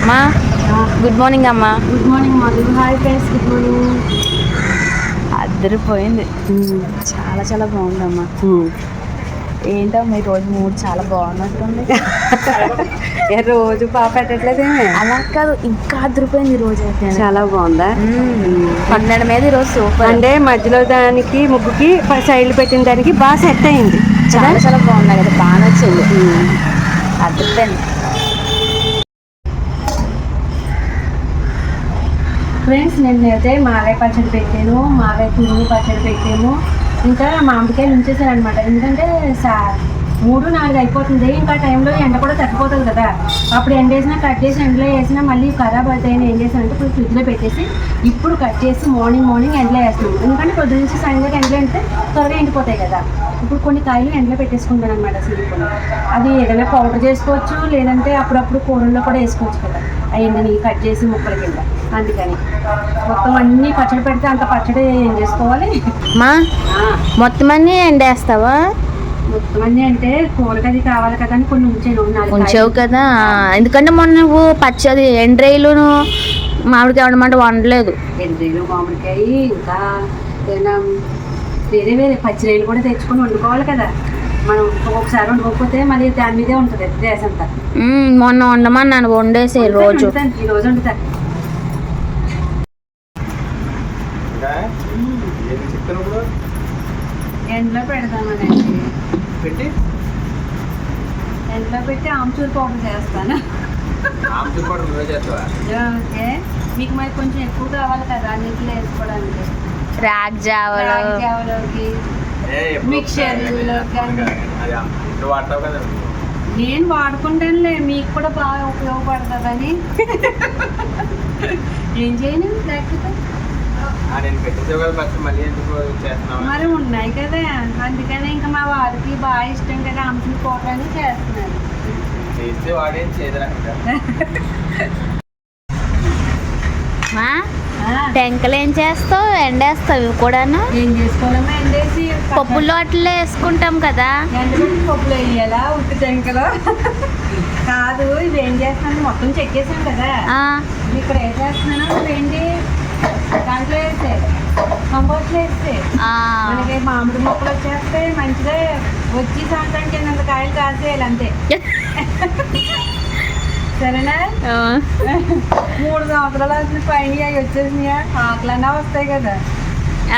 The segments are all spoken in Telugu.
అమ్మా గుడ్ మార్నింగ్ అమ్మా. Good morning Madhu. Hi friends, good morning. అద్దరిపోయింది, చాలా చాలా బాగుందమ్మా. ఏంటమ్మా ఈ రోజు మూడు చాలా బాగున్నట్టుంది. రోజు బాగా పెట్టట్లేదేమే? అలా కాదు, ఇంకా అద్దరిపోయింది ఈ రోజు అయితే. చాలా బాగుందా? పన్నెండు మీద ఈరోజు సూపర్. అంటే మధ్యలో దానికి ముగ్గుకి సైడ్లు పెట్టిన దానికి బాగా సెట్ అయింది. చాలా చాలా బాగుంది కదా, బాగా నచ్చింది, అద్దరిపోయింది. ఫ్రెండ్స్, నేనైతే మావే పచ్చడి పెట్టాను, మావే పురుగు పచ్చడి పెట్టాము. ఇంకా మామిడికాయలు ఉంచేసాను అనమాట. ఎందుకంటే 3-4 అయిపోతుంది. ఇంకా టైంలో ఎండ కూడా తగ్గిపోతుంది కదా. అప్పుడు ఎండ వేసినా కట్ చేసి ఎండలో వేసినా మళ్ళీ ఖరాబ్ అవుతాయని ఏం చేశానంటే ఇప్పుడు ఫ్రిడ్జ్లో పెట్టేసి ఇప్పుడు కట్ చేసి మార్నింగ్ ఎండలో వేస్తున్నాను. ఎందుకంటే పొద్దు నుంచి సాయంత్రం ఎండలో ఎండితే త్వరగా ఎండిపోతాయి కదా. ఇప్పుడు కొన్ని కాయలు ఎండలో పెట్టేసుకుంటాను అనమాట. సిలిపోయి అది ఏదైనా పౌడర్ చేసుకోవచ్చు, లేదంటే అప్పుడప్పుడు కూరల్లో కూడా వేసుకోవచ్చు కదా. అవన్నీ కట్ చేసి ముక్కల కింద. అందుకని మొత్తం అన్నీ పచ్చడి పెడితే అంత పచ్చడి ఏం చేసుకోవాలి మా మొత్తం అన్నీ ఎండేస్తావా? మొత్తం అన్నీ అంటే కూరకి అది కావాలి కదా అని కొన్ని ఉంచావు కదా. ఎందుకంటే మొన్న నువ్వు పచ్చడి ఎండ్రైలును మామిడికాయ వండమంటే వండలేదు. ఎండ్రైలు, మామిడికాయ, ఇంకా ఏదైనా వేరే పచ్చిరేలు కూడా తెచ్చుకొని వండుకోవాలి కదా. మనం ఒకసారి వండుకోకపోతే మళ్ళీ దాని మీదే ఉంటుంది దేశంతా. మొన్న వండమన్నాను, వండేసే ఈ రోజు వండుతా. ఎండలో పెడతామని ఎండలో పెట్టి ఆమ్చూర్ పౌడర్ చేస్తాను. ఓకే, మీకు మరి కొంచెం ఎక్కువ కావాలి కదా అన్నింటిలో వేసుకోవడానికి. రాగి జావలోకి, మిక్చర్లోకి నేను వాడుకుంటానులే, మీకు కూడా బాగా ఉపయోగపడుతుందని. ఏం చేయను లేకపోతే మరి ఉన్నాయి కదా. అందుకనే ఇంకా మా వారికి బాగా ఇష్టం కదా ఆమ్చూర్ పౌడర్ అని చేస్తున్నాను. టెంకలు ఏం చేస్తావు? ఎండేస్తావు ఇవి కూడాను? ఏం చేసుకోవాలమ్మా, ఎండేసి పప్పుల్లో అట్లా వేసుకుంటాం కదా. ఎండబెట్టి పప్పులో వేయాలా ఉట్టి టెంకలో? కాదు, ఇవి ఏం చేస్తున్నాను మొత్తం చెక్కేసాను కదా. ఇక్కడ ఏం చేస్తున్నాను ఏంటి దాంట్లో వేస్తే కంపోస్ట్లో వేస్తే మనకి మామిడి మొక్కలు వచ్చేస్తే మంచిగా వచ్చి సంవత్సరానికి ఎన్నంత కాయలు కాసేయాలి అంతే. సరేనా? 3 సంవత్సరాలు వచ్చిన పైన అవి వచ్చేసినాయా ఆకులన్నా వస్తాయి కదా.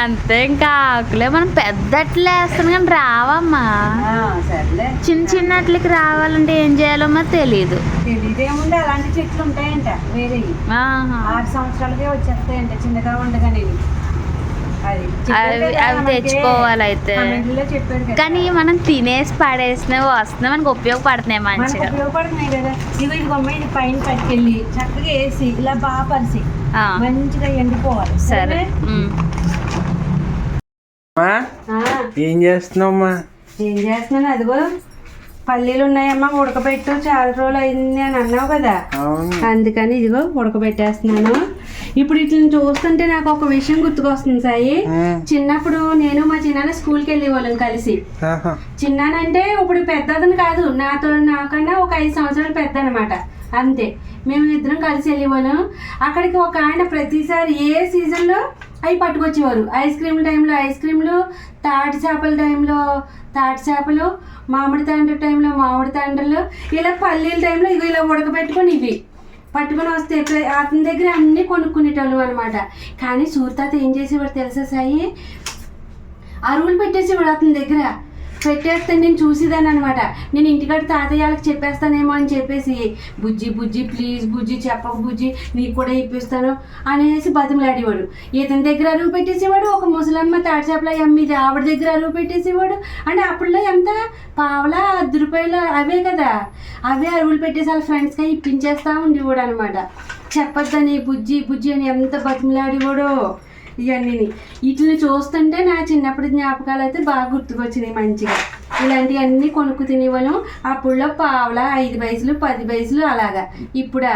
అంతే, ఇంకా ఆకులే మనం పెద్ద అట్లు వేస్తాం కానీ రావమ్మా. సరేలే, చిన్న అట్లకి రావాలంటే ఏం చేయాలో మరి తెలీదు. ఏముంది, అలాంటి చెట్లు ఉంటాయంట వేరే 6 సంవత్సరాలకే వచ్చేస్తాయంట చిన్నగా ఉండగానే. అవి తెచ్చుకోవాలి అయితే. చెప్పారు కానీ మనం తినేసి పడేసినవి వస్తున్నాయి, మనకు ఉపయోగపడుతున్నాయి, మంచిగా ఉపయోగపడుతున్నాయి కదా. ఇది అమ్మాయి ఇది పైన పట్టుకెళ్ళి చక్కగా వేసి ఇలా బాగా పరిచి మంచిగా ఎండిపోవాలి. సరే, ఏం చేస్తున్నాను అదిగో పల్లీలు ఉన్నాయమ్మా, ఉడకబెట్టు, చాలా రోజులు అయింది అని అన్నావు కదా, అందుకని ఇదిగో ఉడకబెట్టేస్తున్నాను. ఇప్పుడు ఇట్లా చూస్తుంటే నాకు ఒక విషయం గుర్తుకొస్తుంది సాయి. చిన్నప్పుడు నేను మా చిన్నాన్న స్కూల్కి వెళ్ళేవాళ్ళం కలిసి. చిన్నానంటే ఇప్పుడు పెద్దదని కాదు, నాకన్నా ఒక 5 సంవత్సరాలు పెద్ద అనమాట, అంతే. మేము ఇద్దరం కలిసి వెళ్ళేవాళ్ళం. అక్కడికి ఒక ఆయన ప్రతిసారి ఏ సీజన్లో అవి పట్టుకొచ్చేవారు. ఐస్ క్రీమ్ టైంలో ఐస్ క్రీమ్లు, తాటి చేపల టైంలో తాటి చేపలు, మామిడి తాండ్ర టైంలో మామిడి తాండ్రలు, ఇలా పల్లీల టైంలో ఇవి ఇలా ఉడకబెట్టుకొని ఇవి పట్టుకొని వస్తే అతని దగ్గర అన్నీ కొనుక్కునేటోళ్ళం అనమాట. కానీ సూర్తాత ఏం చేసేవాడు తెలుసా సాయి, అరువులు పెట్టేసేవాడు అతని దగ్గర. పెట్టేస్తే నేను చూసేదాన్ని అనమాట. నేను ఇంటికాడ తాతయ్యలకు చెప్పేస్తానేమో అని చెప్పేసి, బుజ్జి ప్లీజ్ బుజ్జి చెప్పక బుజ్జి, నీకు కూడా ఇప్పిస్తాను అనేసి బతిమలాడేవాడు. ఇతని దగ్గర అరువు పెట్టేసేవాడు, ఒక ముసలమ్మ తాటి చేపల అమ్మిది ఆవిడ దగ్గర అరువు పెట్టేసేవాడు. అంటే అప్పుడులో ఎంత పావలా 10 రూపాయలు అవే కదా, అవే అరువులు పెట్టేసి వాళ్ళ ఫ్రెండ్స్గా ఇప్పించేస్తా ఉండేవాడు అనమాట. చెప్పొద్దని బుజ్జి అని ఎంత బతిమలాడేవాడో. ఇవన్నీ వీటిని చూస్తుంటే నా చిన్నప్పటి జ్ఞాపకాలు అయితే బాగా గుర్తుకొచ్చినాయి మంచిగా. ఇలాంటివన్నీ కొనుక్కు తినేవాళ్ళం. అప్పుడులో పావలా 5 పైసలు 10 పైసలు అలాగా. ఇప్పుడు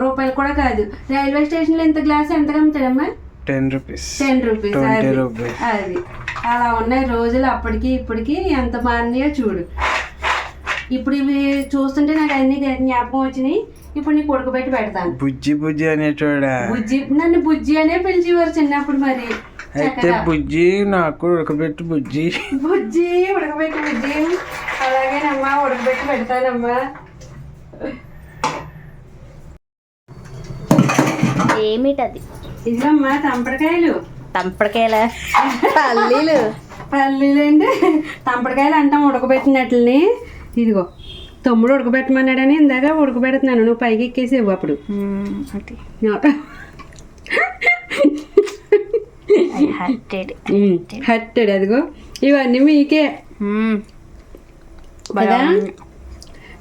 రూపాయలు కూడా కాదు. రైల్వే స్టేషన్లో ఎంత గ్లాస్ ఎంత అమ్ముతాడమ్మా? 10 రూపీస్. అది అలా ఉన్నాయి రోజులు. అప్పటికి ఇప్పటికి ఎంత మారినాయో చూడు. ఇప్పుడు ఇవి చూస్తుంటే నాకు అన్ని జ్ఞాపకం వచ్చినాయి. ఇప్పుడు నీకు ఉడకబెట్టి పెడతాను. బుజ్జి బుజ్జి అనేటోడా? బుజ్జి, నన్ను బుజ్జి అనే పిలిచేవారు చిన్నప్పుడు. మరి అయితే బుజ్జి నాకు ఉడకబెట్టి బుజ్జి. బుజ్జి ఉడకబెట్టి బుజ్జి. అలాగేనమ్మా, ఉడకబెట్టి పెడతానమ్మా. ఏమిటది? ఇదిగమ్మా తంపడకాయలు. తంపడకాయల పల్లీలు. పల్లీలు అంటే తంపడకాయలు అంటాం ఉడకబెట్టినట్లని. ఇదిగో తమ్ముడు ఉడకబెట్టమన్నాడని ఇందాక ఉడకబెడుతున్నాను. నువ్వు పైకి ఎక్కేసేవు అప్పుడు. హట్టెడ్. అదిగో ఇవన్నీ మీకే కదా.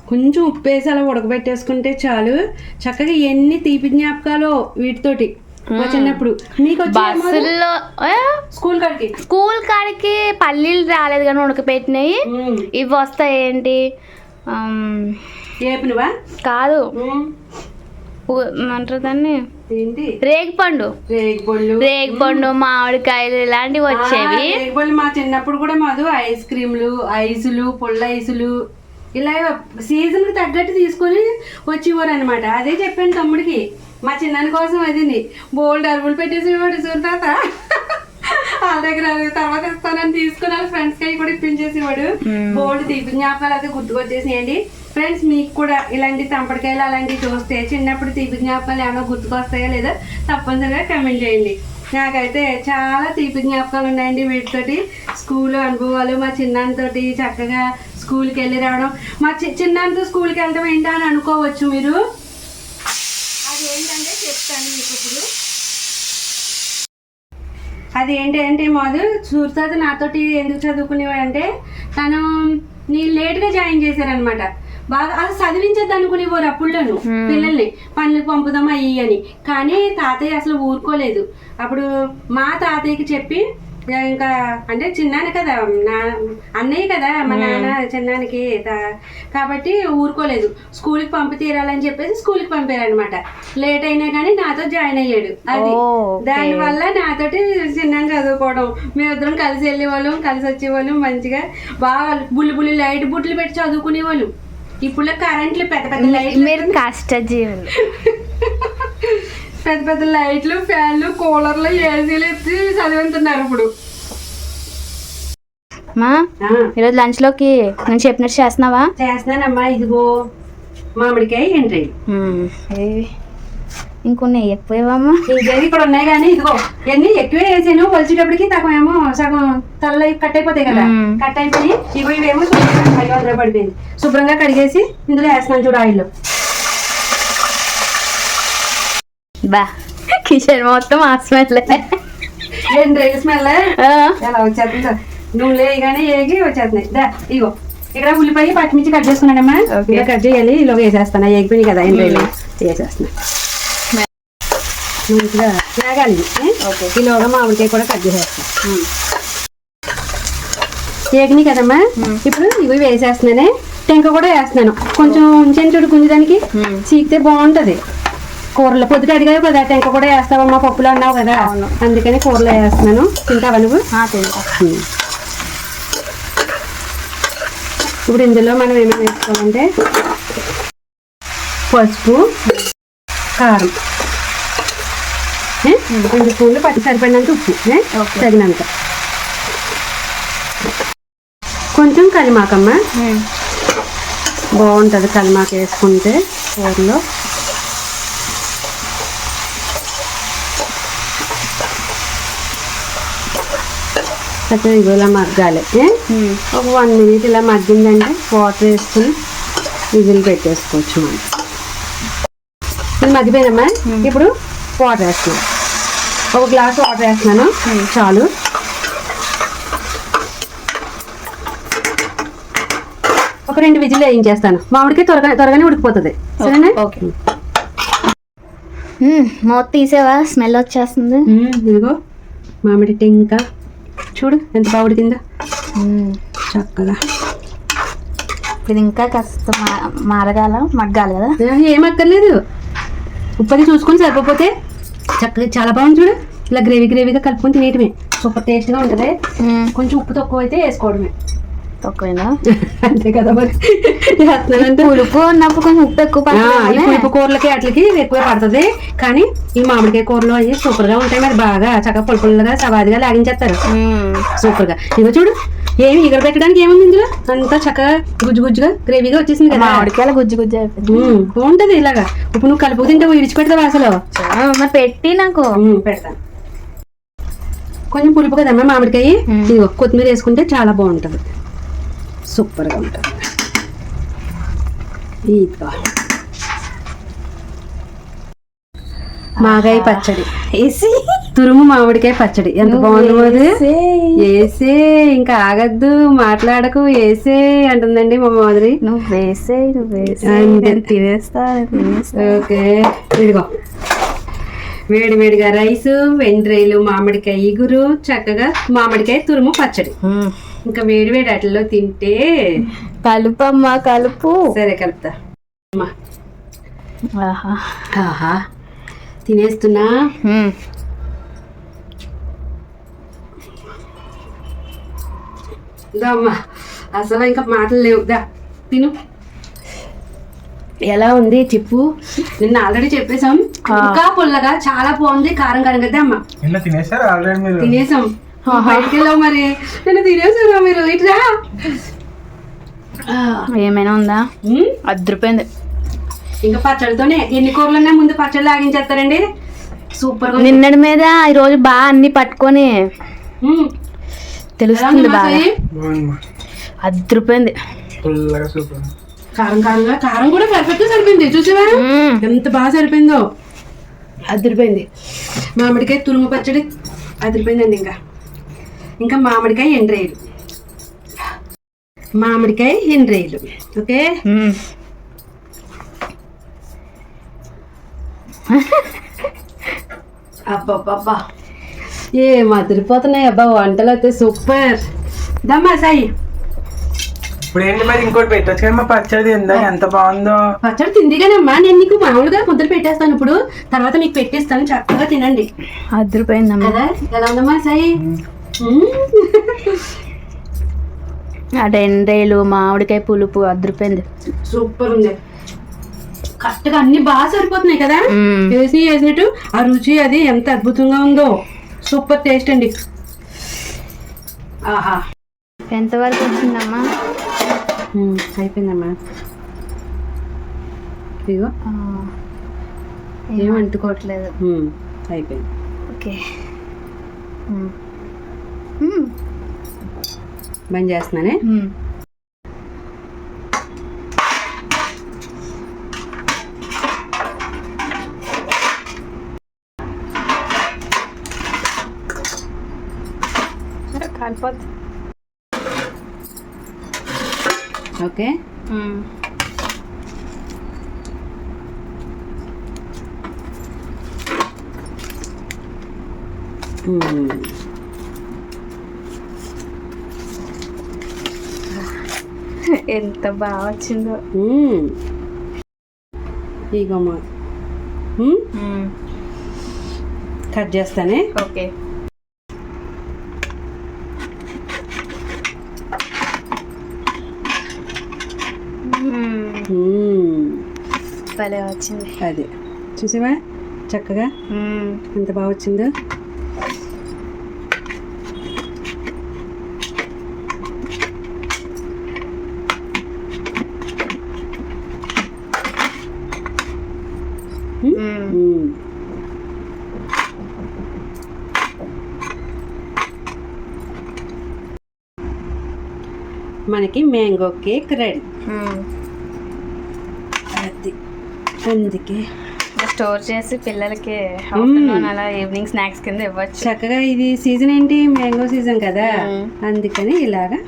కొంచెం ఉప్పు వేసి అలా ఉడకబెట్టేసుకుంటే చాలు. చక్కగా ఎన్ని తీపి జ్ఞాపకాలు వీటితోటి. మా చిన్నప్పుడు మీకు బస్సుల్లో స్కూల్ కాడికి పల్లీలు రాలేదు కానీ ఉడకపెట్టినాయి. ఇవి వస్తాయి ఏంటి ఏపినవా కాదు, అంటారు దాన్ని రేగిపండు. రేగిపండు, మామిడికాయలు ఇలాంటివి వచ్చేవి. రేగిపండు మా చిన్నప్పుడు కూడా మాది ఐస్ క్రీమ్లు, ఐసులు, పుల్ల ఐసులు ఇలా సీజన్ కి తగ్గట్టు తీసుకొని వచ్చేవారు అనమాట. అదే చెప్పాను తమ్ముడికి, మా చిన్నాని కోసం అది బోల్డ్ అరువులు పెట్టేసేవాడు చూడతాత. వాళ్ళ దగ్గర తర్వాత ఇస్తానని తీసుకుని వాళ్ళ ఫ్రెండ్స్ కి కూడా ఇప్పించేసేవాడు. బోల్డ్ తీపి జ్ఞాపకాలు అయితే గుర్తుకొచ్చేసేయండి ఫ్రెండ్స్. మీకు కూడా ఇలాంటి తంపడికాయలు అలాంటివి చూస్తే చిన్నప్పుడు తీపి జ్ఞాపకాలు ఏమైనా గుర్తుకొస్తాయో లేదో తప్పనిసరిగా కమెంట్ చేయండి. నాకైతే చాలా తీపి జ్ఞాపకాలు ఉన్నాయండి వీటితోటి. స్కూల్ అనుభవాలు, మా చిన్నాన్నతోటి చక్కగా స్కూల్కి వెళ్ళి రావడం. మా చిన్నాన్నతో స్కూల్కి వెళ్ళడం ఏంటా అని అనుకోవచ్చు మీరు. అది ఏంటంటే చెప్తాను మీకు ఇప్పుడు. అది ఏంటంటే మాది సూర్తాత నాతోటి ఎందుకు చదువుకునేవాడంటే తను లేట్గా జాయిన్ చేశారనమాట. బాగా అసలు చదివించద్దు అనుకునేవారు అప్పుడులోను పిల్లల్ని, పనులకు పంపుదాం అయ్యి అని. కానీ తాతయ్య అసలు ఊరుకోలేదు. అప్పుడు మా తాతయ్యకి చెప్పి, ఇంకా అంటే చిన్నాన్న కదా, అన్నయ్య కదా మా నాన్న చిన్నానికి, కాబట్టి ఊరుకోలేదు. స్కూల్కి పంపి తీరాలని చెప్పేసి స్కూల్కి పంపారనమాట. లేట్ అయినా కానీ నాతో జాయిన్ అయ్యాడు. అది దానివల్ల నాతోటి చిన్నాన్ని చదువుకోవడం, మేమిద్దరం కలిసి వెళ్ళేవాళ్ళం, కలిసి వచ్చేవాళ్ళం. మంచిగా బాగా బుల్లి లైట్ బుట్లు పెట్టి చదువుకునేవాళ్ళు. ఇప్పుడు కరెంట్లు పెద్ద పెద్ద లైట్లు, కష్టజీవులు, పెద్ద పెద్ద లైట్లు, ఫ్యాన్లు, కూలర్లు, ఏసీలు ఎత్తి చదివిస్తున్నారు ఇప్పుడు. ఈరోజు లంచ్ లోకి నేను చెప్పినట్టు చేస్తున్నావా? చేస్తున్నానమ్మా. ఇదిగో మామిడికాయ ఎంట్రీ, ఇంకొన్ని ఎక్కువేవమ్మా. ఇంకేది ఇక్కడ ఉన్నాయి కానీ ఇదిగో ఎన్ని ఎక్కువే వేసాను. వచ్చేటప్పటికి తక్కువేమో సగం తలలో కట్ అయిపోతాయి కదా, కట్ అయిపోయి ఇవేమో 500 పడిపోయింది. శుభ్రంగా కడిగేసి ఇందులో వేస్తున్నాను చూడు ఆయిల్లో. బా కిచెన్ మొత్తం ఆ స్మెల్, ఎండ్రైల్ స్మెల్ ఎలా వచ్చేస్తుంది. నువ్వు లేగానే ఏగి వచ్చేస్తున్నాయి. ఇగో ఇక్కడ ఉల్లిపాయ పచ్చిమిర్చి కట్ చేసుకున్నానమ్మా. ఇలా కట్ చేయాలి, ఇలా వేసేస్తాను. ఏగిపోయి కదా ఎండ్రైల్ వేసేస్తున్నా. మంచిగా వేగాలి. ఈలోగా మామిడికాయ కూడా కట్ చేసేస్తాను. ఏగినాయి కదమ్మా. ఇప్పుడు ఇవి వేసేస్తున్నానే. టెంక కూడా వేస్తున్నాను. కొంచెం ఉంచాను చూడు గుంజడానికి, చీకితే బాగుంటది. కూరలో పొద్దుట అడిగావు కదా టెంక కూడా వేస్తావమ్మా పప్పులో అన్నావు కదా, అందుకని కూరలో వేస్తున్నాను. తింటావా నువ్వు? తింటా. ఇప్పుడు ఇందులో మనం ఏమేమి వేసుకోవాలంటే పసుపు, కారం, 2 స్పూన్లు పచ్చి సరిపడినంత ఉప్పు, తగినంత కొంచెం కలిమాకమ్మ. బాగుంటుంది కలిమాక వేసుకుంటే కూరలో. చక్కగా ఇలా మగ్గాలి. ఒక 1 మినిట్ ఇలా మగ్గిందంటే వాటర్ వేసుకుని విజిల్ పెట్టేసుకోవచ్చు మనం. ఇది మగ్గిపోయిందమ్మా. ఇప్పుడు వాటర్ వేస్తున్నాను. 1 గ్లాస్ వాటర్ వేస్తున్నాను చాలు. ఒక 2 విజిల్ వేయించేస్తాను. మామిడికి త్వరగానే ఉడికిపోతుంది. సరేనా? ఓకే. మూత తీసేవా? స్మెల్ వచ్చేస్తుంది. ఇదిగో మామిడి టెంక చూడు ఎంత బాగా ఉడికిందో చక్కగా. ఇది ఇంకా కాస్త మగ్గాలి కదా. ఏమక్కర్లేదు, ఉప్పది చూసుకొని సరిపోతే చక్కగా చాలా బాగుంది చూడు. ఇలా గ్రేవీగా కలుపుకొని తినేయటమే సూపర్ టేస్ట్గా ఉంటుంది. కొంచెం ఉప్పు తక్కువ అయితే వేసుకోవడమే. తక్కువైందా? అంతే కదా మరి, చేస్తున్నానంటే పులుపు ఉన్నప్పుడు కొంచెం ఉప్పు ఎక్కువ ఈ పడుతుంది. పులుపు కూరలకి అట్లకి ఎక్కువ పడుతుంది, కానీ ఈ మామిడికాయ కూరలు అవి సూపర్ గా ఉంటాయి. మరి బాగా చక్కగా పులుపులుగా సవాదిగా లాగించేస్తారు సూపర్ గా. ఇగో చూడు, ఏమి ఇగర పెట్టడానికి ఏముంది ఇందులో, అంతా చక్కగా గుజ్జు గుజ్జుగా గ్రేవీగా వచ్చేసింది కదా. మామిడికాయలు గుజ్జు గుజ్జు అయిపోయింది. బాగుంటది ఇలాగా. ఇప్పుడు నువ్వు కలుపు తింటే విడిచిపెడతావు అసలు. మరి పెట్టి నాకు పెడతాను. కొంచెం పులుపు కదమ్మా మామిడికాయ. ఇదిగో కొత్తిమీర వేసుకుంటే చాలా బాగుంటుంది, సూపర్ గా ఉంటుంది. ఇదిగో మాగాయ పచ్చడి వేసి తురుము మామిడికాయ పచ్చడి ఎంత బాగుంది అది. వేసే ఇంకా ఆగద్దు, మాట్లాడకు, వేసే అంటుందండి మా మాదిరి. నువ్వు వేసే తినేస్తా. ఓకే, ఇదిగో వేడి వేడిగా రైసు, వెండ్రేలు, మామిడికాయ ఇగురు, చక్కగా మామిడికాయ తురుము పచ్చడి. ఇంకా వేడి వేడి అట్లలో తింటే. కలుపమ్మా కలుపు. సరే కలుపుతా అమ్మా. ఆహా ఆహా తినేస్తున్నా. దా అమ్మా, అసలు ఇంకా మాటలు లేవు. దా తిను. ఎలా ఉంది చెప్పు. నిన్న ఆల్రెడీ చెప్పేసాం, ఇంకా పుల్లగా చాలా బాగుంది, కారం కారం కదా అమ్మా. ఇలా తినేసారు ఆల్రెడీ మీరు? తినేసాం, బయటికి వెళ్ళావు మరి. నేను తినేసారా మీరు? ఇట్లా ఏమైనా ఉందా? అద్దరిపోయింది. ఇంకా పచ్చడితోనే ఎన్ని కూరలున్నా ముందు పచ్చడి లాగించేస్తారండి, సూపర్ గా. నిన్నటి మీద ఈ రోజు బాగా అన్ని పట్టుకొని తెలుస్తుంది బాగా. అద్దరిపోయింది. పుల్లగా సూపర్. కారం కారంగా, కారం కూడా పర్ఫెక్ట్ గా సరిపోయింది. చూసావా ఎంత బాగా సరిపోయిందో, అదిరిపోయింది. మామిడికాయ తురుము పచ్చడి అదిరిపోయిందండి. ఇంకా మామిడికాయ ఎండ్రేయలు, మామిడికాయ ఎండ్రేయలు. ఓకే, అబ్బా ఏం అదిరిపోతున్నాయి అబ్బా వంటలు అయితే, సూపర్. దమ్మా సాయి. ఇప్పుడు ఏంటి మరి ఇంకోటి పెట్టచ్చు కదా మా పచ్చడి, ఇందాక ఎంత బాగుందో. పచ్చడి తిందిగానమ్మా, నేను నీకు మామూలుగా ముద్దలు పెట్టేస్తాను, ఇప్పుడు తర్వాత నీకు పెట్టేస్తాను, చక్కగా తినండి. అద్దరిపోయిందమ్మా కదా. ఎలా ఉందమ్మా సాయి? అటు ఎండ్రేలు, మామిడికాయ పులుపు అద్దరిపోయింది. సూపర్ ఉంది, కరెక్ట్గా అన్ని బాగా సరిపోతున్నాయి కదా. వేసినట్టు ఆ రుచి అది ఎంత అద్భుతంగా ఉందో, సూపర్ టేస్ట్ అండి. ఆహా, ఎంతవరకు వచ్చిందమ్మా? అయిపోయిందమ్మా. ఇదిగో ఏం అంటుకోవట్లేదు. అయిపోయింది. ఓకే, బంద్ చేస్తున్నానే. కాలిపోద్ది. ఓకే, ఎంత బాగా వచ్చిందో. ఇగమ్మా కట్ చేస్తానే. ఓకే, భలే వచ్చింది. అదే చూసావా చక్కగా ఎంత బాగా వచ్చిందో. మనకి మ్యాంగో కేక్ రెడీ. అది అందుకే స్టోర్ చేసి పిల్లలకి ఆఫ్టర్నూన్ అలా ఈవినింగ్ స్నాక్స్ కింద ఇవ్వచ్చు. చక్కగా ఇది సీజన్ ఏంటి, మ్యాంగో సీజన్ కదా, అందుకని ఇలాగా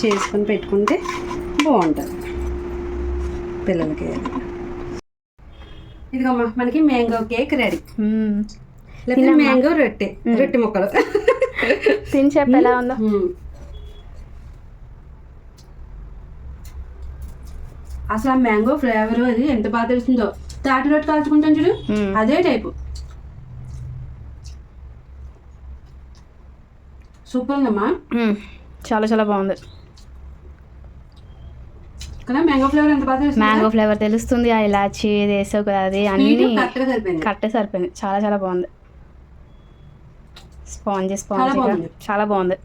చేసుకొని పెట్టుకుంటే బాగుంటుంది పిల్లలకి. ఇదిగమ్మా మనకి మ్యాంగో కేక్ రెడీ. లేకపోతే మ్యాంగో రొట్టె ముక్కలు తిని చెప్పు ఎలా ఉందో. అసలు ఆ మ్యాంగో ఫ్లేవర్ అది ఎంత బాగా తెలుస్తుందో. తాటి రొట్టె కాల్చుకుంటాం చూడు, అదే టైపు. సూపర్ ఉందమ్మా, చాలా చాలా బాగుంది. కదా మ్యాంగో ఫ్లేవర్ ఎంత బాగా తెలుస్తుంది మ్యాంగో ఫ్లేవర్ తెలుస్తుంది, ఆ ఇలాచి వేసావు కదా, అది అన్ని కరెక్ట్గా సరిపోయింది. కరెక్టే సరిపోయింది. చాలా చాలా బాగుంది. స్పాంజీ చాలా బాగుంది. చాలా బాగుంది.